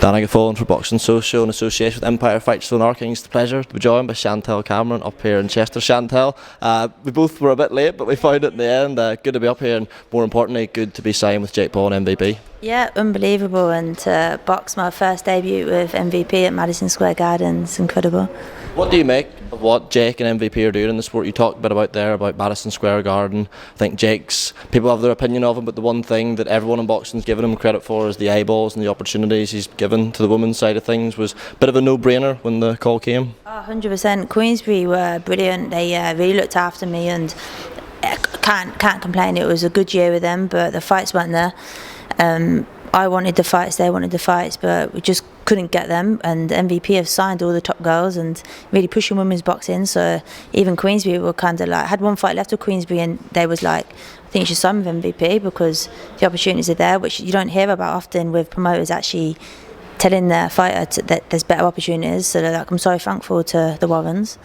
Dan Gilfillan for Boxing Social in association with Empire Fights for Narking. It's a pleasure to be joined by Chantelle Cameron up here in Chester. Chantelle, we both were a bit late, but we found it in the end. Good to be up here, and more importantly, good to be signed with Jake Paul and MVP. Yeah, unbelievable, and to box my first debut with MVP at Madison Square Garden is incredible. What do you make of what Jake and MVP are doing in the sport? You talked a bit about there, about Madison Square Garden. I think Jake's, people have their opinion of him, but the one thing that everyone in boxing's given him credit for is the eyeballs and the opportunities he's given to the women's side of things. Was a bit of a no-brainer when the call came. 100%. Queensbury were brilliant. They really looked after me, and can't complain. It was a good year with them, but the fights weren't there. I wanted the fights, they wanted the fights, but we just couldn't get them. And MVP have signed all the top girls and really pushing women's boxing. So even Queensbury were kind of like, had one fight left with Queensbury, and they was like, I think you should sign with MVP because the opportunities are there, which you don't hear about often with promoters actually telling their fighter that there's better opportunities. So like, I'm so thankful to the Warrens.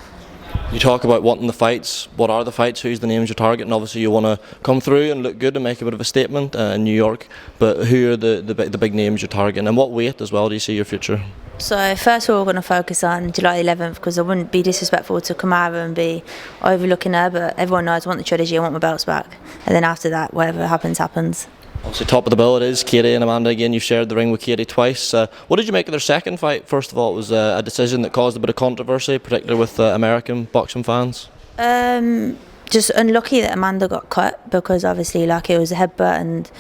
You talk about wanting the fights. What are the fights? Who's the names you're targeting? Obviously you want to come through and look good and make a bit of a statement in New York, but who are the big names you're targeting, and what weight as well do you see your future? So first of all, we're going to focus on July 11th because I wouldn't be disrespectful to Kamara and be overlooking her, but everyone knows I want the trilogy, I want my belts back, and then after that, whatever happens, happens. Obviously top of the bill it is Katie and Amanda again. You've shared the ring with Katie twice. What did you make of their second fight? First of all, it was a decision that caused a bit of controversy, particularly with American boxing fans. Just unlucky that Amanda got cut, because obviously like it was a headbutt and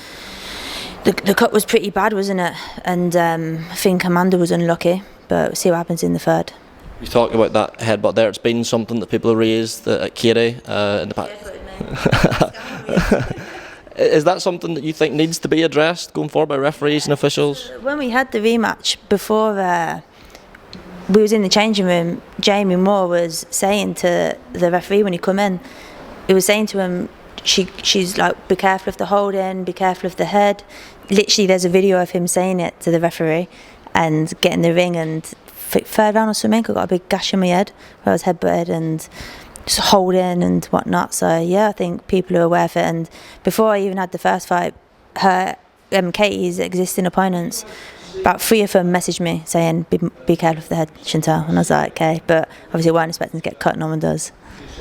the cut was pretty bad, wasn't it? And I think Amanda was unlucky, but we'll see what happens in the third. You talked about that headbutt there. It's been something that people have raised at Katie in the past. Is that something that you think needs to be addressed going forward by referees and officials? When we had the rematch before we was in the changing room, Jamie Moore was saying to the referee when he come in, he was saying to him, she's like, be careful of the holding, be careful of the head. Literally there's a video of him saying it to the referee and getting the ring, and third round or something, I got a big gash in my head where I was headbutted and just holding and whatnot. So yeah, I think people are aware of it. And before I even had the first fight, her Katie's existing opponents, about 3 of them messaged me saying be careful of the head, Chantelle, and I was like, okay, but obviously I weren't expecting to get cut. No one does.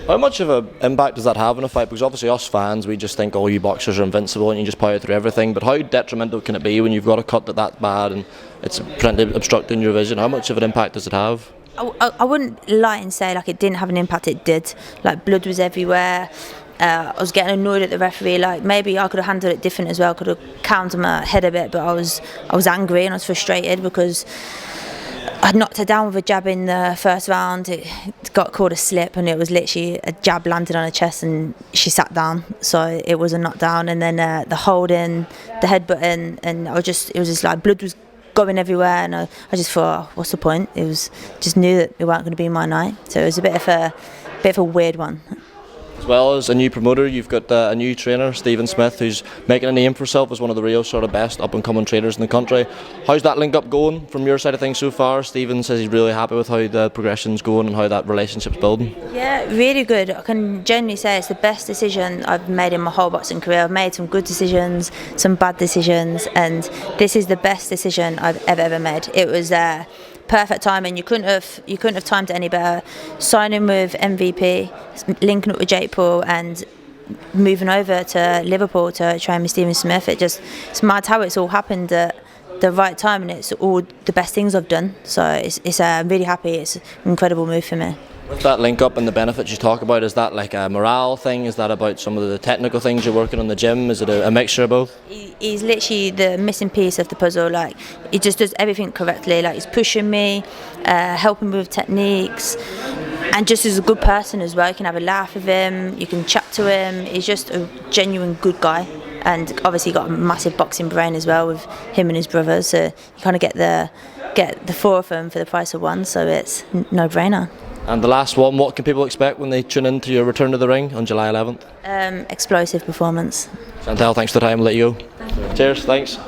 How much of an impact does that have in a fight? Because obviously us fans, we just think, oh, you boxers are invincible and you just power through everything, but how detrimental can it be when you've got a cut that bad and it's obstructing your vision? How much of an impact does it have? I wouldn't lie and say like it didn't have an impact. It did. Like blood was everywhere. I was getting annoyed at the referee. Like maybe I could have handled it different as well. Could have counted my head a bit, but I was angry and I was frustrated because I knocked her down with a jab in the first round. It got called a slip, and it was literally a jab landed on her chest and she sat down. So it was a knockdown, and then the holding, the headbutting, and it was just like blood was going everywhere, and I just thought, oh, what's the point? It was just knew that it weren't going to be my night, so it was a bit of a weird one. As well as a new promoter, you've got a new trainer, Stephen Smith, who's making a name for himself as one of the real sort of best up and coming trainers in the country. How's that link up going from your side of things so far? Stephen says he's really happy with how the progression's going and how that relationship's building. Yeah, really good. I can genuinely say it's the best decision I've made in my whole boxing career. I've made some good decisions, some bad decisions, and this is the best decision I've ever made. It was perfect timing. You couldn't have timed it any better. Signing with MVP, linking up with Jake Paul, and moving over to Liverpool to train with Stephen Smith. It's mad how it's all happened at the right time, and it's all the best things I've done. So I'm really happy. It's an incredible move for me. With that link up and the benefits you talk about, is that like a morale thing? Is that about some of the technical things you're working on in the gym? Is it a mixture of both? He's literally the missing piece of the puzzle. Like he just does everything correctly. Like he's pushing me, helping me with techniques, and just as a good person as well. You can have a laugh with him, you can chat to him. He's just a genuine good guy, and obviously got a massive boxing brain as well with him and his brothers. So you kind of get the 4 of them for the price of 1. So it's no brainer. And the last one, what can people expect when they tune into your return to the ring on July 11th? Explosive performance. Chantelle, thanks for the time. I'll let you go. Cheers, thanks.